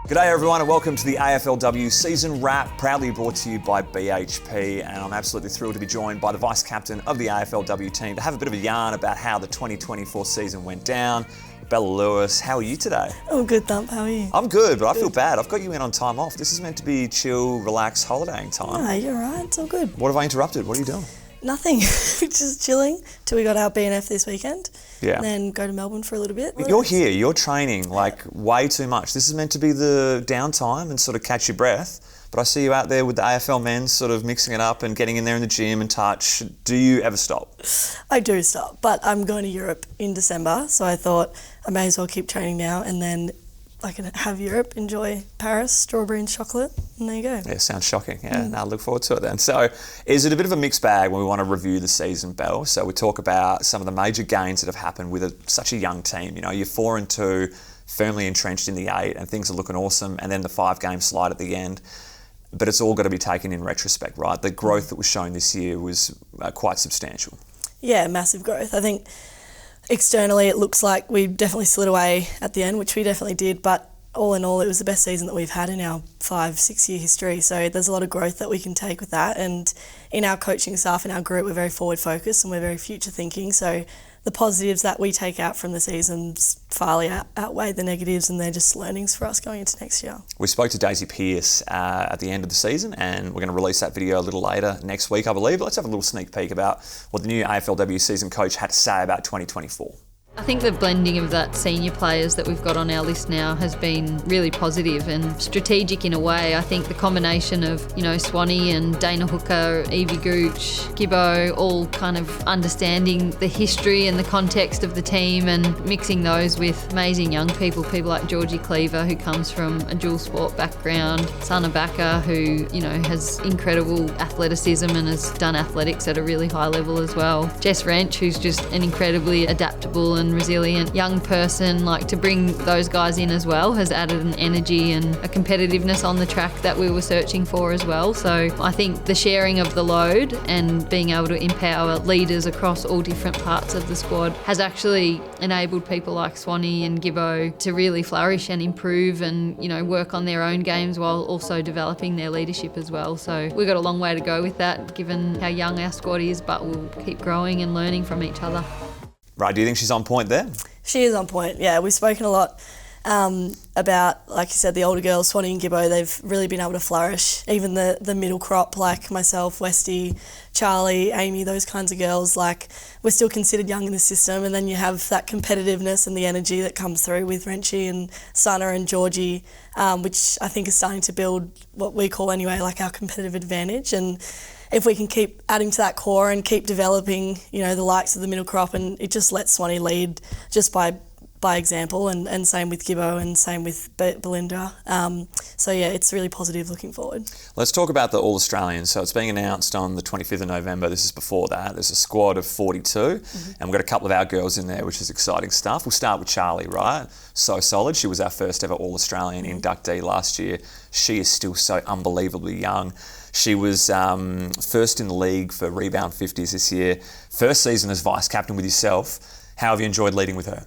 G'day everyone and welcome to the AFLW season wrap, proudly brought to you by BHP, and I'm absolutely thrilled to be joined by the Vice Captain of the AFLW team to have a bit of a yarn about how the 2024 season went down. Bella Lewis, how are you today? I'm good, Thump. How are you? I'm good, but I feel bad. I've got you in on time off. This is meant to be chill, relax, holidaying time. No, you're right. It's all good. What have I interrupted? What are you doing? Nothing. Just chilling till we got our BNF this weekend. Yeah. And then go to Melbourne for a little bit. You're here, you're training like way too much. This is meant to be the downtime and sort of catch your breath. But I see you out there with the AFL men sort of mixing it up and getting in there in the gym and touch. Do you ever stop? I do stop, but I'm going to Europe in December, so I thought I may as well keep training now and then I can have Europe, enjoy Paris, strawberry and chocolate, and there you go. Yeah, sounds shocking. Yeah, no, I look forward to it then. So is it a bit of a mixed bag when we want to review the season, Belle? So we talk about some of the major gains that have happened with such a young team. You know, you're 4-2, firmly entrenched in the 8, and things are looking awesome, and then the 5-game slide at the end. But it's all got to be taken in retrospect, right? The growth that was shown this year was quite substantial. Yeah, massive growth. I think externally it looks like we definitely slid away at the end, which we definitely did, but all in all it was the best season that we've had in our 5-6 year history, so there's a lot of growth that we can take with that. And in our coaching staff and our group, we're very forward focused and we're very future thinking, so the positives that we take out from the seasons far outweigh the negatives, and they're just learnings for us going into next year. We spoke to Daisy Pearce at the end of the season, and we're going to release that video a little later next week, I believe. But let's have a little sneak peek about what the new AFLW season coach had to say about 2024. I think the blending of that senior players that we've got on our list now has been really positive and strategic in a way. I think the combination of, Swanee and Dana Hooker, Evie Gooch, Gibbo, all kind of understanding the history and the context of the team and mixing those with amazing young people like Georgie Cleaver, who comes from a dual sport background, Sana Backer, who, has incredible athleticism and has done athletics at a really high level as well. Jess Wrench, who's just an incredibly adaptable and resilient young person. Like, to bring those guys in as well has added an energy and a competitiveness on the track that we were searching for as well. So I think the sharing of the load and being able to empower leaders across all different parts of the squad has actually enabled people like Swanee and Gibbo to really flourish and improve and, work on their own games while also developing their leadership as well. So we've got a long way to go with that, given how young our squad is, but we'll keep growing and learning from each other. Right, do you think she's on point there? She is on point, yeah. We've spoken a lot about, like you said, the older girls, Swanee and Gibbo. They've really been able to flourish. Even the middle crop, like myself, Westy, Charlie, Amy, those kinds of girls, like, we're still considered young in the system, and then you have that competitiveness and the energy that comes through with Wrenchy and Sana and Georgie, which I think is starting to build what we call anyway, like, our competitive advantage. And if we can keep adding to that core and keep developing, the likes of the middle crop, and it just lets Swanee lead just by example, and same with Gibbo and same with Belinda. So yeah, it's really positive looking forward. Let's talk about the All-Australians. So it's being announced on the 25th of November. This is before that. There's a squad of 42, and we've got a couple of our girls in there, which is exciting stuff. We'll start with Charlie, right? So solid. She was our first ever All-Australian inductee last year. She is still so unbelievably young. She was first in the league for rebound 50s this year. First season as vice captain with yourself. How have you enjoyed leading with her?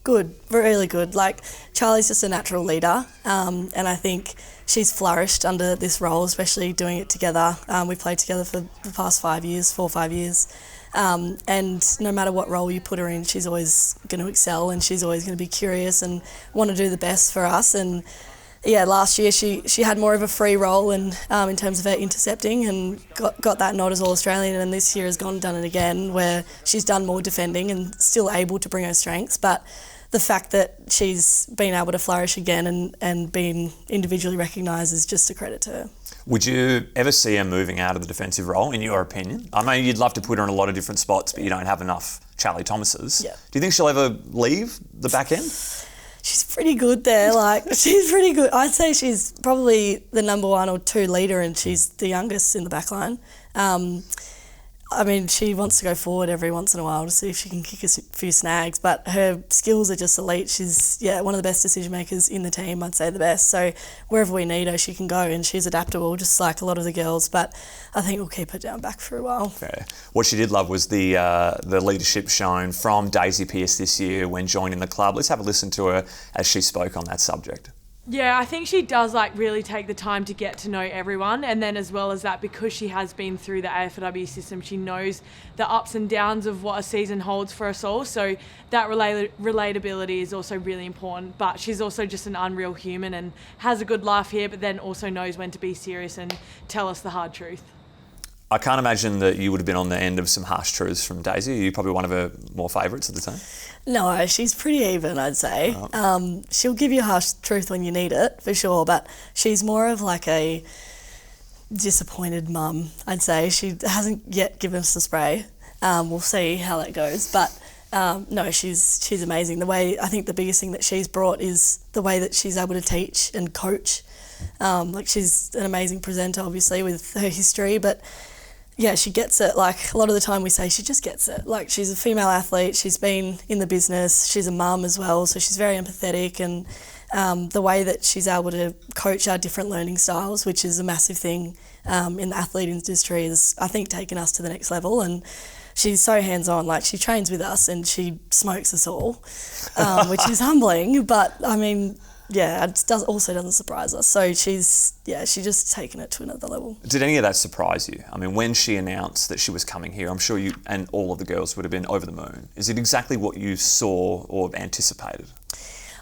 Good, really good. Like, Charlie's just a natural leader, and I think she's flourished under this role, especially doing it together. We've played together for the past 4 or 5 years, and no matter what role you put her in, she's always going to excel, and she's always going to be curious and want to do the best for us. And yeah, last year she had more of a free role and in terms of her intercepting, and got that nod as All-Australian, and this year has gone and done it again, where she's done more defending and still able to bring her strengths. But the fact that she's been able to flourish again and been individually recognised is just a credit to her. Would you ever see her moving out of the defensive role, in your opinion? I mean, you'd love to put her in a lot of different spots, but you don't have enough Charlie Thomases. Yeah. Do you think she'll ever leave the back end? She's pretty good there. She's pretty good. I'd say she's probably the number 1 or 2 leader, and she's the youngest in the back line. I mean, she wants to go forward every once in a while to see if she can kick a few snags, but her skills are just elite. She's, one of the best decision makers in the team, I'd say the best. So wherever we need her, she can go, and she's adaptable, just like a lot of the girls, but I think we'll keep her down back for a while. Fair. What she did love was the leadership shown from Daisy Pearce this year when joining the club. Let's have a listen to her as she spoke on that subject. Yeah, I think she does really take the time to get to know everyone, and then as well as that, because she has been through the AFLW system, she knows the ups and downs of what a season holds for us all. So that relatability is also really important. But she's also just an unreal human and has a good laugh here, but then also knows when to be serious and tell us the hard truth. I can't imagine that you would have been on the end of some harsh truths from Daisy. Are you probably one of her more favourites of the team? No, she's pretty even, I'd say. She'll give you harsh truth when you need it, for sure, but she's more of a disappointed mum, I'd say. She hasn't yet given us the spray. We'll see how that goes, but no, she's amazing. I think the biggest thing that she's brought is the way that she's able to teach and coach. She's an amazing presenter, obviously, with her history, but yeah, she gets it. A lot of the time we say she just gets it. She's a female athlete, she's been in the business, she's a mum as well, so she's very empathetic, and the way that she's able to coach our different learning styles, which is a massive thing in the athlete industry, is, I think, taken us to the next level. And she's so hands-on, she trains with us and she smokes us all, which is humbling, but I mean, yeah, it doesn't surprise us. So she's just taken it to another level. Did any of that surprise you? I mean, when she announced that she was coming here, I'm sure you and all of the girls would have been over the moon. Is it exactly what you saw or anticipated?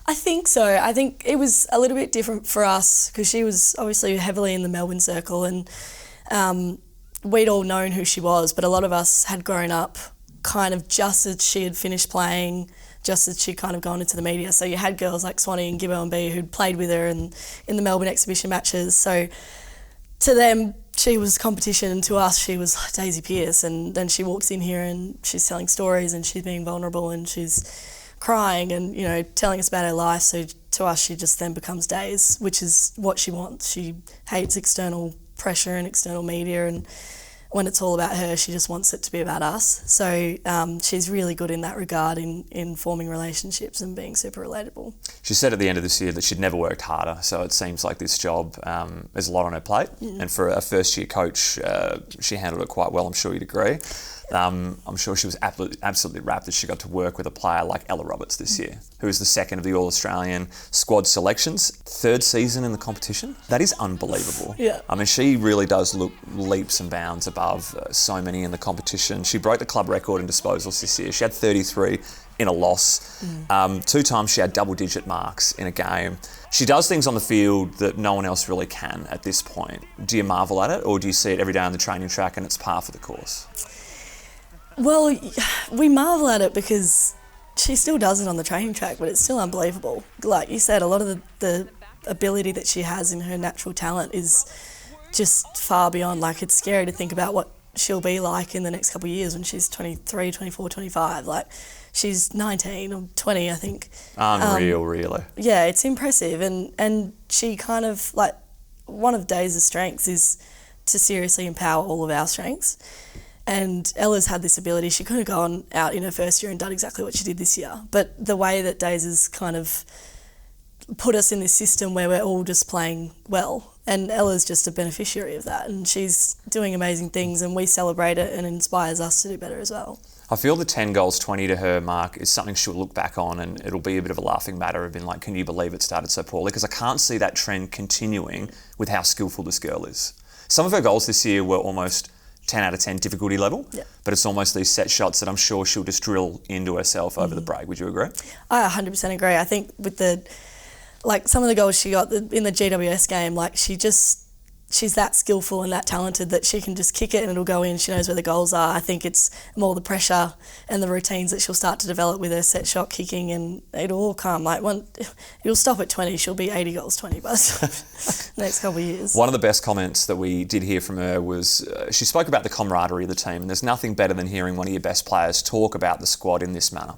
I think so. I think it was a little bit different for us because she was obviously heavily in the Melbourne circle, and we'd all known who she was, but a lot of us had grown up kind of just as she had finished playing, just as she'd kind of gone into the media. So you had girls like Swanee and Gibbo and B who'd played with her in the Melbourne exhibition matches. So to them, she was competition, and to us, she was Daisy Pearce. And then she walks in here and she's telling stories and she's being vulnerable and she's crying and, telling us about her life. So to us, she just then becomes Daisy, which is what she wants. She hates external pressure and external media, and when it's all about her, she just wants it to be about us. So she's really good in that regard, in forming relationships and being super relatable. She said at the end of this year that she'd never worked harder, so it seems like this job is a lot on her plate. And for a first-year coach, she handled it quite well, I'm sure you'd agree. I'm sure she was absolutely rapt that she got to work with a player like Ella Roberts this year, who is the second of the All-Australian squad selections, third season in the competition. That is unbelievable. Yeah. I mean, she really does look leaps and bounds above so many in the competition. She broke the club record in disposals this year. She had 33 in a loss. 2 times she had double-digit marks in a game. She does things on the field that no one else really can at this point. Do you marvel at it, or do you see it every day on the training track and it's par for the course? Well, we marvel at it because she still does it on the training track, but it's still unbelievable. Like you said, a lot of the ability that she has in her natural talent is just far beyond. It's scary to think about what she'll be like in the next couple of years when she's 23, 24, 25. She's 19 or 20, I think. Unreal, really. Yeah, it's impressive. And she kind of, one of Daisy's strengths is to seriously empower all of our strengths. And Ella's had this ability. She could have gone out in her first year and done exactly what she did this year. But the way that Daisy's kind of put us in this system where we're all just playing well, and Ella's just a beneficiary of that. And she's doing amazing things, and we celebrate it, and it inspires us to do better as well. I feel the 10 goals, 20 to her mark is something she'll look back on, and it'll be a bit of a laughing matter of being like, can you believe it started so poorly? Because I can't see that trend continuing with how skillful this girl is. Some of her goals this year were almost 10 out of 10 difficulty level, but it's almost these set shots that I'm sure she'll just drill into herself over the break. Would you agree? I 100% agree. I think with some of the goals she got in the GWS game, she's that skillful and that talented that she can just kick it and it'll go in. She knows where the goals are. I think it's more the pressure and the routines that she'll start to develop with her set shot kicking, and it'll all come. It'll stop at 20. She'll be 80 goals, 20 by the next couple of years. One of the best comments that we did hear from her was she spoke about the camaraderie of the team, and there's nothing better than hearing one of your best players talk about the squad in this manner.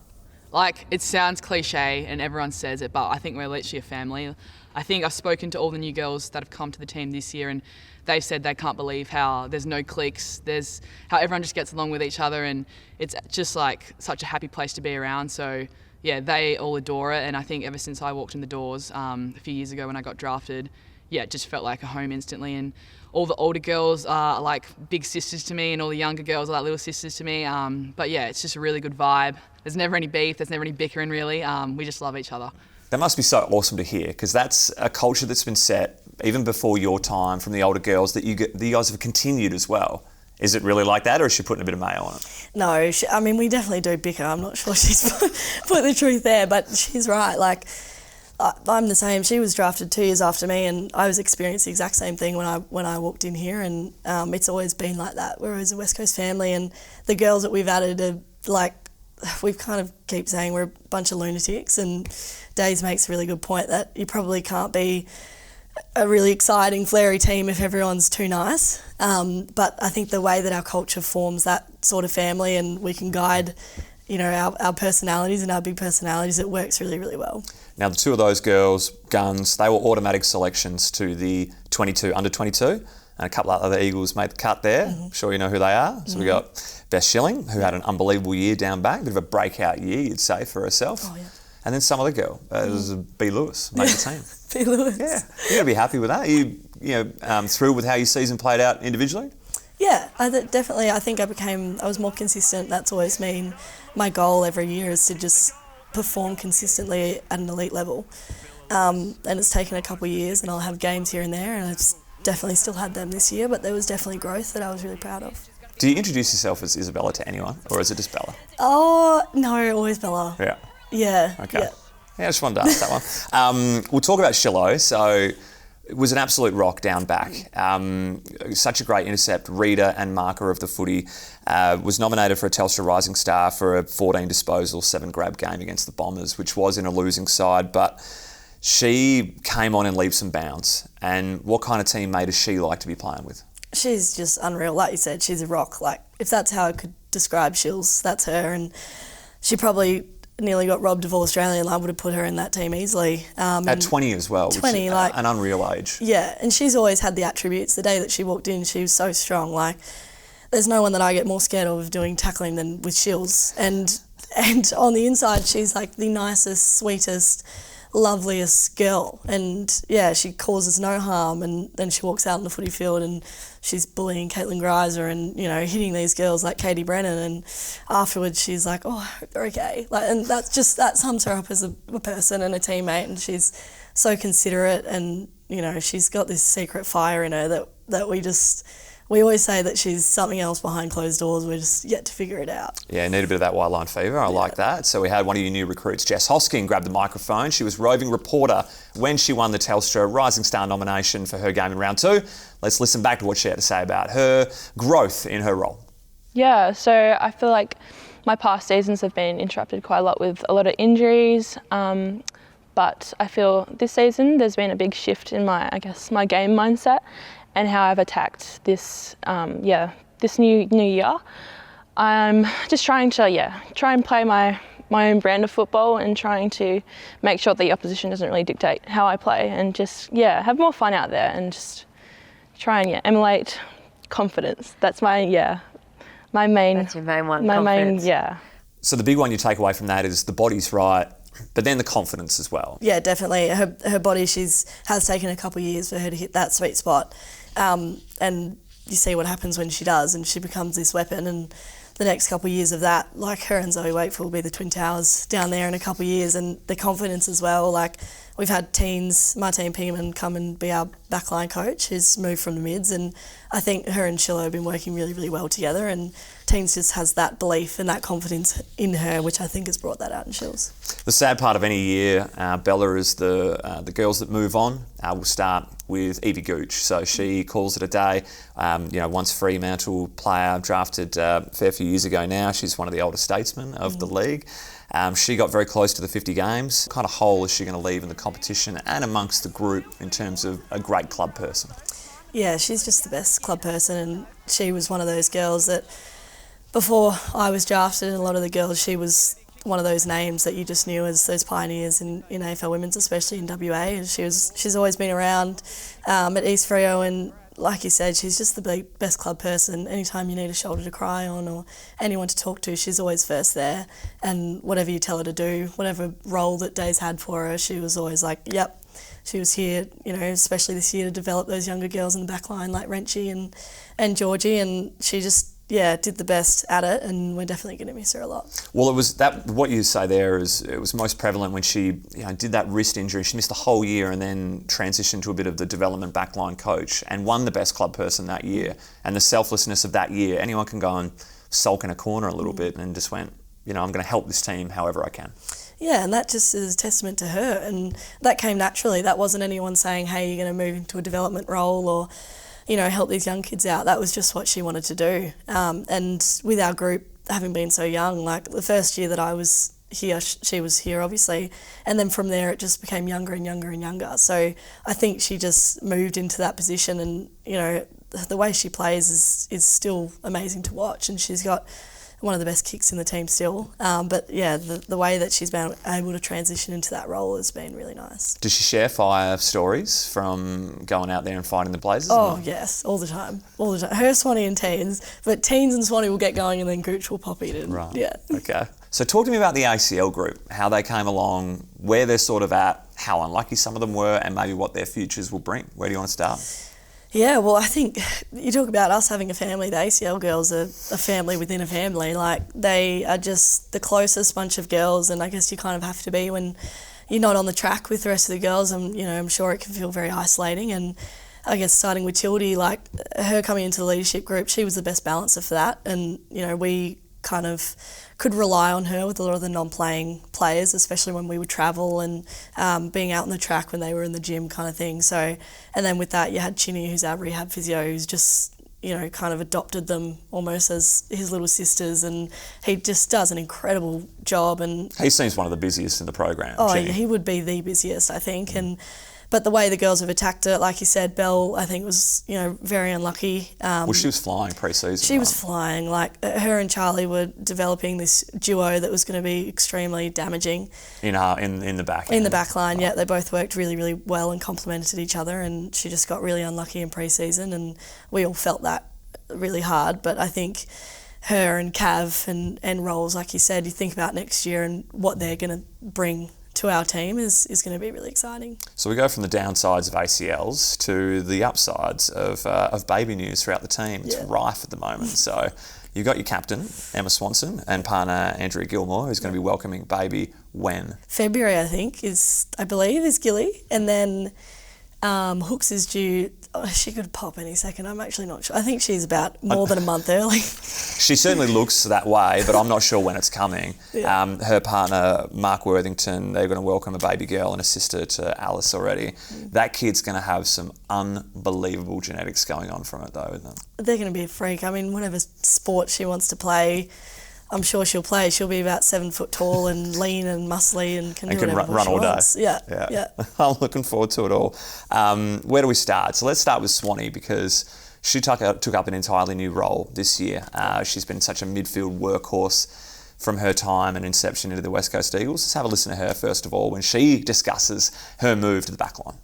It sounds cliche and everyone says it, but I think we're literally a family. I think I've spoken to all the new girls that have come to the team this year, and they said they can't believe how there's no cliques, there's how everyone just gets along with each other, and it's just such a happy place to be around. So yeah, they all adore it, and I think ever since I walked in the doors a few years ago when I got drafted, it just felt like a home instantly. And all the older girls are like big sisters to me, and all the younger girls are like little sisters to me. But yeah, it's just a really good vibe. There's never any beef, there's never any bickering really. We just love each other. That must be so awesome to hear, because that's a culture that's been set even before your time from the older girls that you guys have continued as well. Is it really like that, or is she putting a bit of mayo on it? No, I mean, we definitely do bicker. I'm not sure she's put the truth there, but she's right. Like, I'm the same. She was drafted 2 years after me, and I was experiencing the exact same thing when I walked in here, and it's always been like that. We're always a West Coast family, and the girls that we've added are like, we've kind of keep saying we're a bunch of lunatics, and Days makes a really good point that you probably can't be a really exciting, flary team if everyone's too nice. But I think the way that our culture forms that sort of family, and we can guide, you know, our personalities and our big personalities, it works really, really well. Now, the 2 of those girls, guns, they were automatic selections to the under 22, and a couple of other Eagles made the cut there. I'm sure you know who they are. So we got Bess Schilling, who had an unbelievable year down back, bit of a breakout year, you'd say, for herself. Oh, yeah. And then some other girl, it was B. Lewis, made the team. B. Lewis. Yeah, you're gonna be happy with that. You thrilled with how your season played out individually? Yeah, definitely. I think I was more consistent. That's always been my goal every year, is to just perform consistently at an elite level. And it's taken a couple of years, and I'll have games here and there, and I've definitely still had them this year, but there was definitely growth that I was really proud of. Do you introduce yourself as Isabella to anyone, or is it just Bella? Oh, no, always Bella. Yeah. Yeah. Okay. Yeah. Yeah, I just wanted to ask that one. We'll talk about Shillo. So it was an absolute rock down back. Such a great intercept, reader and marker of the footy. Was nominated for a Telstra Rising Star for a 14 disposal, 7 grab game against the Bombers, which was in a losing side, but she came on in leaps and bounds. And what kind of teammate does she like to be playing with? She's just unreal. Like you said, she's a rock. Like, if that's how I could describe Shills, that's her. And she probably nearly got robbed of All-Australian. I would have put her in that team easily. At 20 as well, 20, which is like, an unreal age. Yeah, and she's always had the attributes. The day that she walked in, she was so strong. Like, there's no one that I get more scared of doing tackling than with Shills. And on the inside, she's like the nicest, sweetest, loveliest girl. And yeah, she causes no harm, and then she walks out on the footy field and she's bullying Caitlin Greiser and, you know, hitting these girls like Katie Brennan, and afterwards she's like, oh, they're okay. Like, and that sums her up as a person and a teammate, and she's so considerate, and, you know, she's got this secret fire in her that we always say that she's something else behind closed doors. We're just yet to figure it out. Yeah, need a bit of that white line fever. I like that. So we had one of your new recruits, Jess Hosking, grab the microphone. She was roving reporter when she won the Telstra Rising Star nomination for her game in round 2. Let's listen back to what she had to say about her growth in her role. Yeah, so I feel like my past seasons have been interrupted quite a lot with a lot of injuries. But I feel this season there's been a big shift in my game mindset and how I've attacked this new year. I'm just trying to play my own brand of football, and trying to make sure the opposition doesn't really dictate how I play, and just have more fun out there, and just try and emulate confidence. That's my main. That's your main one. My confidence. main. So the big one you take away from that is the body's right, but then the confidence as well. Yeah, definitely. Her body, has taken a couple of years for her to hit that sweet spot. And you see what happens when she does, and she becomes this weapon. And the next couple of years of that, like, her and Zoe Wakefield will be the Twin Towers down there in a couple of years, and the confidence as well. Like, we've had Martine Pingerman come and be our backline coach, who's moved from the mids, and I think her and Shillo have been working really, really well together, and Teens just has that belief and that confidence in her, which I think has brought that out in Shills. The sad part of any year, Bella, is the girls that move on. We'll start with Evie Gooch. So she calls it a day. Once Fremantle player, drafted a fair few years ago now. She's one of the older statesmen of the league. She got very close to the 50 games. What kind of hole is she going to leave in the competition and amongst the group in terms of a great club person? Yeah, she's just the best club person, and she was one of those girls that, before I was drafted, and a lot of the girls, she was one of those names that you just knew as those pioneers in AFL Women's, especially in WA. And she's always been around at East Freo, and like you said, she's just the best club person. Anytime you need a shoulder to cry on or anyone to talk to, she's always first there. And whatever you tell her to do, whatever role that Days had for her, she was always like, yep. She was here, especially this year, to develop those younger girls in the back line like Renchi and Georgie, and she just did the best at it, and we're definitely going to miss her a lot. Well, it was that what you say there is it was most prevalent when she did that wrist injury. She missed the whole year and then transitioned to a bit of the development backline coach and won the best club person that year. And the selflessness of that year, anyone can go and sulk in a corner a little bit and just went, I'm going to help this team however I can. Yeah, and that just is a testament to her, and that came naturally. That wasn't anyone saying, hey, you're going to move into a development role or, help these young kids out. That was just what she wanted to do. And with our group having been so young, like the first year that I was here, she was here obviously, and then from there it just became younger and younger and younger. So I think she just moved into that position, and, the way she plays is still amazing to watch, and she's got one of the best kicks in the team still. But yeah, the way that she's been able to transition into that role has been really nice. Does she share fire stories from going out there and fighting the Blazers? Oh, yes, all the time. Her, Swanee and teens, but teens and Swanee will get going and then Gooch will pop in. Right. Yeah. Okay. So talk to me about the ACL group, how they came along, where they're sort of at, how unlucky some of them were, and maybe what their futures will bring. Where do you want to start? Yeah, well, I think you talk about us having a family. The ACL girls are a family within a family. Like, they are just the closest bunch of girls, and I guess you kind of have to be when you're not on the track with the rest of the girls. I'm sure it can feel very isolating. And I guess starting with Tildy, like her coming into the leadership group, she was the best balancer for that. And, we kind of could rely on her with a lot of the non-playing players, especially when we would travel and being out on the track when they were in the gym kind of thing. So, and then with that you had Chinny, who's our rehab physio, who's just, kind of adopted them almost as his little sisters, and he just does an incredible job. And he seems one of the busiest in the program. Oh, Chinny. He would be the busiest, I think. But the way the girls have attacked it, like you said, Belle, I think was, very unlucky. Well, she was flying pre-season. She was flying. Like, her and Charlie were developing this duo that was going to be extremely damaging. In the back. In the back line, yeah. They both worked really, really well and complemented each other, and she just got really unlucky in pre-season, and we all felt that really hard. But I think her and Cav and Rolls, like you said, you think about next year and what they're going to bring to our team is going to be really exciting. So we go from the downsides of ACLs to the upsides of baby news throughout the team. It's rife at the moment. So you've got your captain, Emma Swanson, and partner, Andrea Gilmore, who's going to be welcoming baby when? February, I believe, is Gilly. And then Hooks is due. Oh, she could pop any second. I'm actually not sure. I think she's about more than a month early. She certainly looks that way, but I'm not sure when it's coming. Yeah. Her partner, Mark Worthington, they're going to welcome a baby girl and a sister to Alice already. That kid's going to have some unbelievable genetics going on from it, though, isn't it? They're going to be a freak. I mean, whatever sport she wants to play, I'm sure she'll play. She'll be about 7 foot tall and lean and muscly and can run all day. Yeah. I'm looking forward to it all. Where do we start? So let's start with Swanee, because she took up an entirely new role this year. She's been such a midfield workhorse from her time and inception into the West Coast Eagles. Let's have a listen to her first of all when she discusses her move to the back line.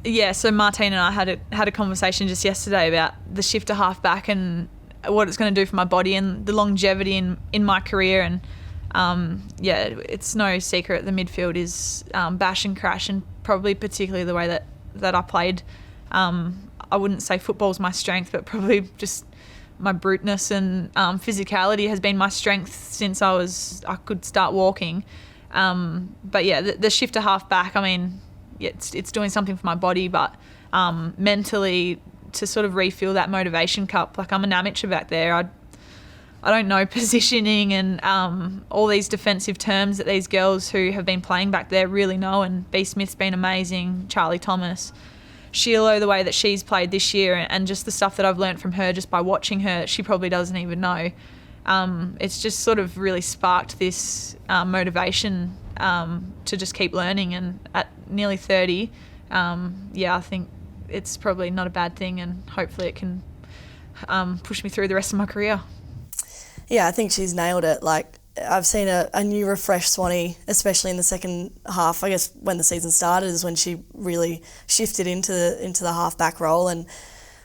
Yeah, so Martine and I had a conversation just yesterday about the shift to half back and what it's going to do for my body and the longevity in my career. And it's no secret the midfield is bash and crash, and probably particularly the way that I played. I wouldn't say football's my strength, but probably just my bruteness and physicality has been my strength since I could start walking. But yeah, the shift to half back, I mean, it's doing something for my body, but mentally, to sort of refill that motivation cup. Like, I'm an amateur back there. I don't know positioning and all these defensive terms that these girls who have been playing back there really know. And B. Smith's been amazing, Charlie Thomas, Sheila, the way that she's played this year, and just the stuff that I've learnt from her just by watching her, she probably doesn't even know. It's just sort of really sparked this motivation to just keep learning. And at nearly 30, I think it's probably not a bad thing, and hopefully it can push me through the rest of my career. Yeah, I think she's nailed it. Like, I've seen a new refreshed Swanee, especially in the second half. I guess when the season started is when she really shifted into the half-back role, and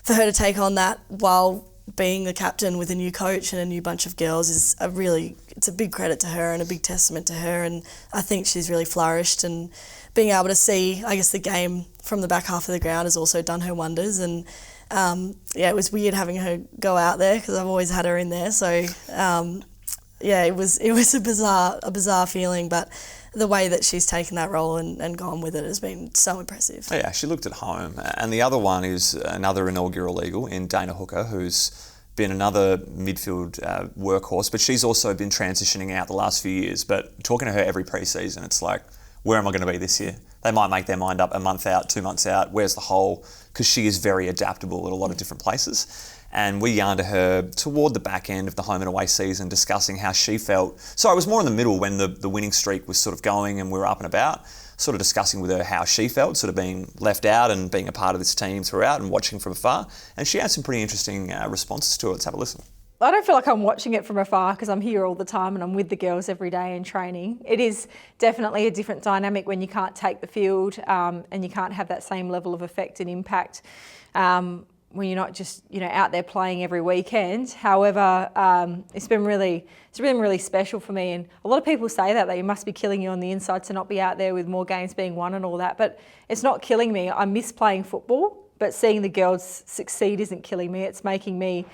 for her to take on that while being the captain with a new coach and a new bunch of girls is it's a big credit to her and a big testament to her, and I think she's really flourished, and being able to see, I guess, the game from the back half of the ground has also done her wonders. And it was weird having her go out there because I've always had her in there. So it was a bizarre feeling, but the way that she's taken that role and gone with it has been so impressive. Yeah, she looked at home. And the other one is another inaugural Eagle in Dana Hooker, who's been another midfield workhorse, but she's also been transitioning out the last few years. But talking to her every pre-season, it's like, where am I going to be this year? They might make their mind up a month out, 2 months out. Where's the hole? Because she is very adaptable at a lot of different places. And we yarned to her toward the back end of the home and away season, discussing how she felt. So I was more in the middle when the winning streak was sort of going and we were up and about, sort of discussing with her how she felt, sort of being left out and being a part of this team throughout and watching from afar. And she had some pretty interesting responses to it. Let's have a listen. I don't feel like I'm watching it from afar because I'm here all the time and I'm with the girls every day in training. It is definitely a different dynamic when you can't take the field and you can't have that same level of effect and impact when you're not just out there playing every weekend. However, it's been really special for me. And a lot of people say that you must be killing you on the inside to not be out there with more games being won and all that. But it's not killing me. I miss playing football, but seeing the girls succeed isn't killing me. It's making me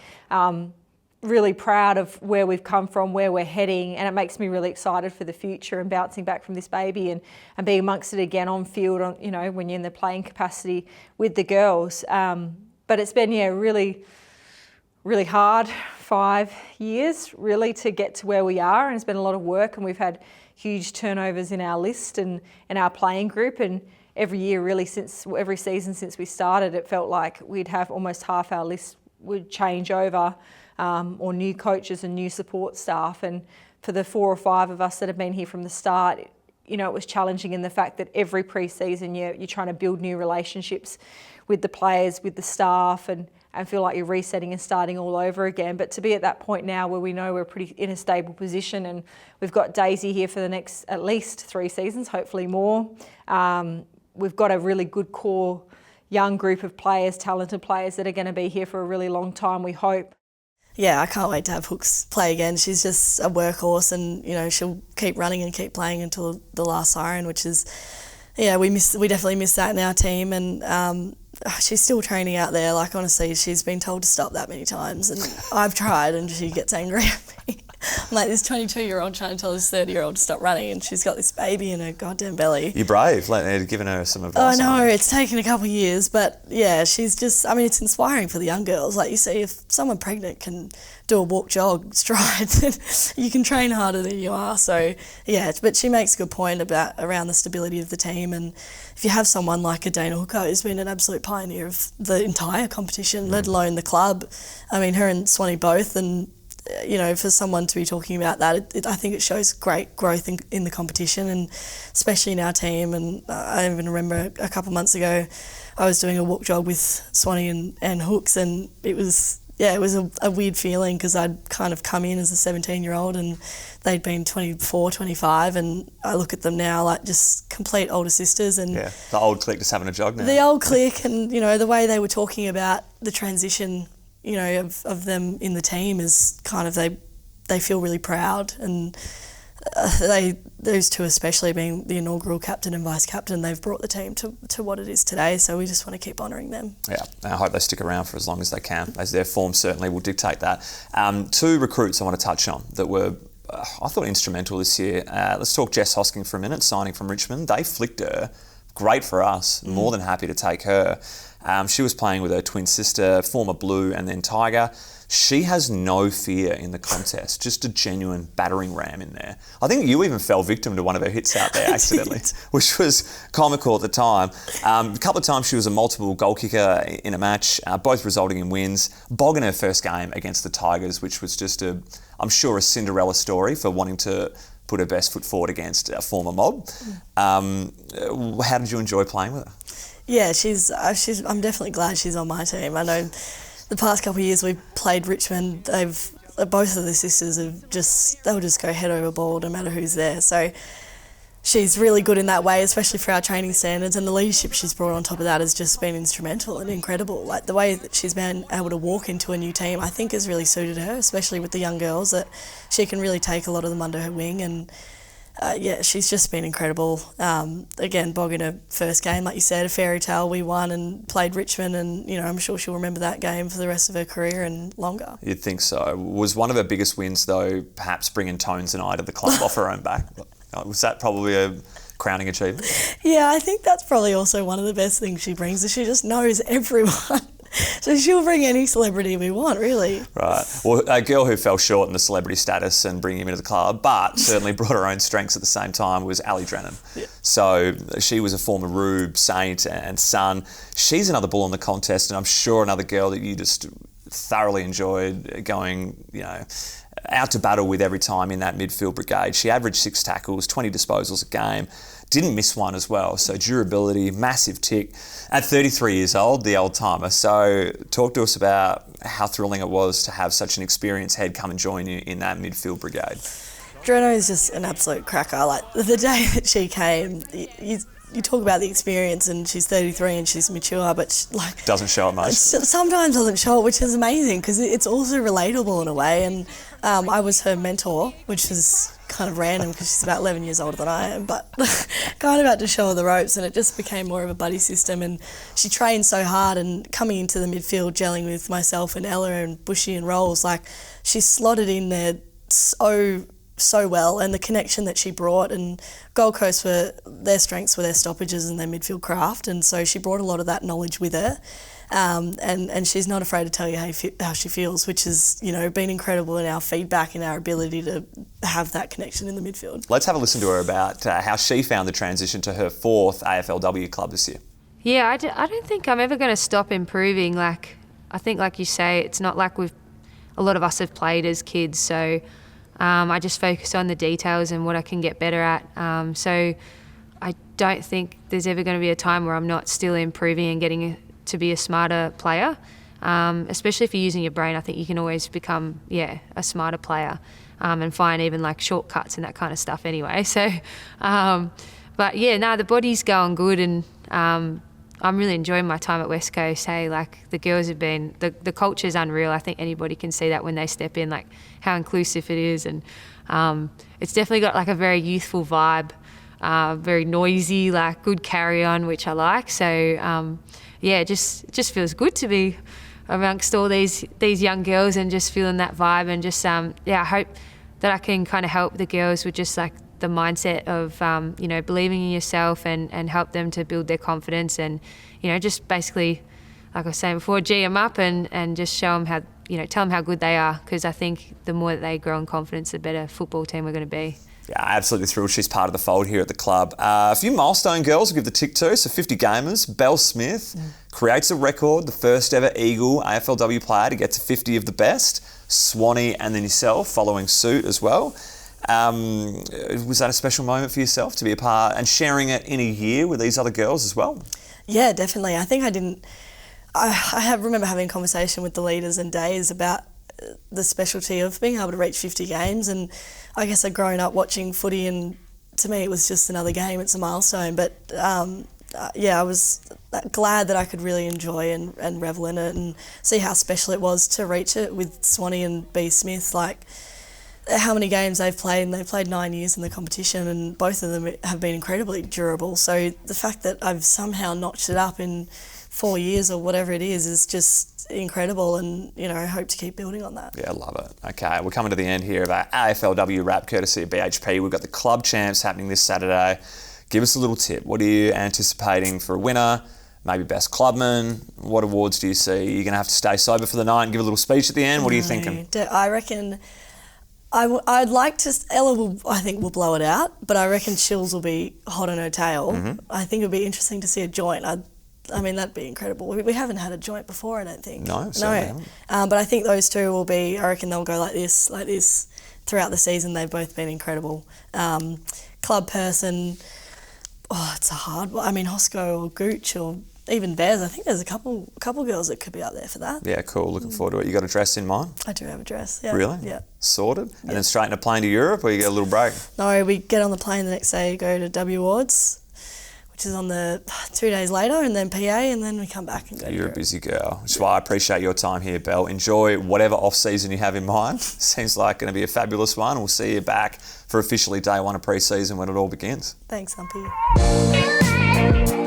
really proud of where we've come from, where we're heading, and it makes me really excited for the future and bouncing back from this baby and being amongst it again on field, when you're in the playing capacity with the girls. But it's been, really, really hard 5 years, really, to get to where we are, and it's been a lot of work, and we've had huge turnovers in our list and in our playing group, and every year, really, every season since we started, it felt like we'd have almost half our list would change over, or new coaches and new support staff. And for the 4 or 5 of us that have been here from the start, it was challenging in the fact that every pre-season you're trying to build new relationships with the players, with the staff, and feel like you're resetting and starting all over again. But to be at that point now where we know we're pretty in a stable position and we've got Daisy here for the next at least 3 seasons, hopefully more. We've got a really good core young group of players, talented players that are going to be here for a really long time, we hope. Yeah, I can't wait to have Hooks play again. She's just a workhorse and, she'll keep running and keep playing until the last siren, which is, we definitely miss that in our team. And she's still training out there. Like, honestly, she's been told to stop that many times and I've tried and she gets angry at me. I'm like this 22-year-old trying to tell this 30-year-old to stop running and she's got this baby in her goddamn belly. You're brave, giving her some advice. Oh, no, it's taken a couple of years, but yeah, she's just, it's inspiring for the young girls. Like you see, if someone pregnant can do a walk, jog, stride, then you can train harder than you are. So yeah, but she makes a good point around the stability of the team, and if you have someone like a Dana Hooker who's been an absolute pioneer of the entire competition, let alone the club. Her and Swanee both, and for someone to be talking about that, I think it shows great growth in the competition, and especially in our team. And I even remember a couple of months ago, I was doing a walk jog with Swanee and Hooks, and it was a weird feeling because I'd kind of come in as a 17-year-old and they'd been 24, 25, and I look at them now like just complete older sisters. And yeah, the old clique just having a jog now. The old clique, and the way they were talking about the transition of them in the team is kind of they feel really proud, and those two especially being the inaugural captain and vice captain, they've brought the team to what it is today, so we just want to keep honouring them. Yeah, I hope they stick around for as long as they can, as their form certainly will dictate that. 2 recruits I want to touch on that were I thought instrumental this year. Let's talk Jess Hosking for a minute, signing from Richmond. They flicked her. Great for us, more than happy to take her. She was playing with her twin sister, former Blue and then Tiger. She has no fear in the contest, just a genuine battering ram in there. I think you even fell victim to one of her hits out there accidentally, which was comical at the time. A couple of times she was a multiple goal kicker in a match, both resulting in wins. Bogging her first game against the Tigers, which was just I'm sure a Cinderella story for wanting to put her best foot forward against a former mob. How did you enjoy playing with her? Yeah, I'm definitely glad she's on my team. I know the past couple of years we've played Richmond, both of the sisters they'll just go head over ball no matter who's there. So she's really good in that way, especially for our training standards, and the leadership she's brought on top of that has just been instrumental and incredible. Like the way that she's been able to walk into a new team, I think has really suited her, especially with the young girls, that she can really take a lot of them under her wing. And yeah, she's just been incredible. Again, Bog in her first game, like you said, a fairy tale. We won and played Richmond, and I'm sure she'll remember that game for the rest of her career and longer. You'd think so. Was one of her biggest wins, though, perhaps bringing Tones and I to the club off her own back? Was that probably a crowning achievement? Yeah, I think that's probably also one of the best things she brings, is she just knows everyone. So she'll bring any celebrity we want, really. Right. Well, a girl who fell short in the celebrity status and bringing him into the club, but certainly brought her own strengths at the same time, was Ali Drennan. Yeah. So she was a former Rube, Saint and Sun. She's another bull in the contest, and I'm sure another girl that you just thoroughly enjoyed going, out to battle with every time in that midfield brigade. She averaged 6 tackles, 20 disposals a game. Didn't miss one as well, so durability, massive tick. At 33 years old, the old timer. So talk to us about how thrilling it was to have such an experienced head come and join you in that midfield brigade. Dreno is just an absolute cracker. Like, the day that she came, you talk about the experience, and she's 33 and she's mature, but doesn't show it much. Sometimes doesn't show it, which is amazing because it's also relatable in a way. And I was her mentor, which was kind of random because she's about 11 years older than I am, but kind of had to show her the ropes, and it just became more of a buddy system. And she trained so hard, and coming into the midfield, gelling with myself and Ella and Bushy and Rolls, she slotted in there so well, and the connection that she brought. And Gold Coast, their strengths were their stoppages and their midfield craft, and so she brought a lot of that knowledge with her. And she's not afraid to tell you how she feels, which has been incredible in our feedback and our ability to have that connection in the midfield. Let's have a listen to her about how she found the transition to her 4th AFLW club this year. Yeah, I don't think I'm ever going to stop improving. I think, like you say, it's not like a lot of us have played as kids, so I just focus on the details and what I can get better at. So I don't think there's ever going to be a time where I'm not still improving and getting to be a smarter player, especially if you're using your brain. I think you can always become a smarter player and find even shortcuts and that kind of stuff anyway. So but the body's going good, and I'm really enjoying my time at West Coast. The girls have been, the culture's unreal. I think anybody can see that when they step in, how inclusive it is, and it's definitely got a very youthful vibe, very noisy, good carry on, which I like. So it just feels good to be amongst all these young girls and just feeling that vibe, and just I hope that I can kind of help the girls with just the mindset of believing in yourself and help them to build their confidence, and just basically, like I was saying before, G them up and just show them how, tell them how good they are, because I think the more that they grow in confidence, the better football team we're going to be. Yeah, absolutely thrilled she's part of the fold here at the club. A few milestone girls will give the tick to, so 50 gamers. Belle Smith creates a record, the first ever Eagle AFLW player to get to 50 of the best. Swanee and then yourself following suit as well. Was that a special moment for yourself to be a part and sharing it in a year with these other girls as well? Yeah, definitely. I think I remember having a conversation with the leaders and Days about the specialty of being able to reach 50 games, and I guess I'd grown up watching footy, and to me it was just another game, it's a milestone, but I was glad that I could really enjoy and revel in it and see how special it was to reach it with Swanee and B. Smith. How many games they've played, and they've played 9 years in the competition, and both of them have been incredibly durable. So the fact that I've somehow notched it up in 4 years or whatever it is just incredible, and I hope to keep building on that. Yeah, I love it. Okay, we're coming to the end here of our AFLW wrap courtesy of BHP. We've got the club champs happening this Saturday. Give us a little tip. What are you anticipating for a winner? Maybe best clubman? What awards do you see? Are you going to have to stay sober for the night and give a little speech at the end? What are you thinking? I reckon I'd like to. Ella will blow it out, but I reckon Shills will be hot on her tail. Mm-hmm. I think it'd be interesting to see a joint. I mean, that'd be incredible. We haven't had a joint before, I don't think. No, certainly haven't. But I think those two will be, I reckon they'll go like this throughout the season. They've both been incredible. Club person, it's a hard one. I mean, Hosco or Gooch or even Bears. I think there's a couple girls that could be up there for that. Yeah, cool. Looking forward to it. You got a dress in mind? I do have a dress, yeah. Really? Yeah. Sorted? And then straight in a plane to Europe, or you get a little break? No, we get on the plane the next day, go to W Wards, which is on the 2 days later, and then PA, and then we come back and go. You're a busy girl, which is why I appreciate your time here, Belle. Enjoy whatever off-season you have in mind. Seems like going to be a fabulous one. We'll see you back for officially day one of pre-season when it all begins. Thanks, Humpy.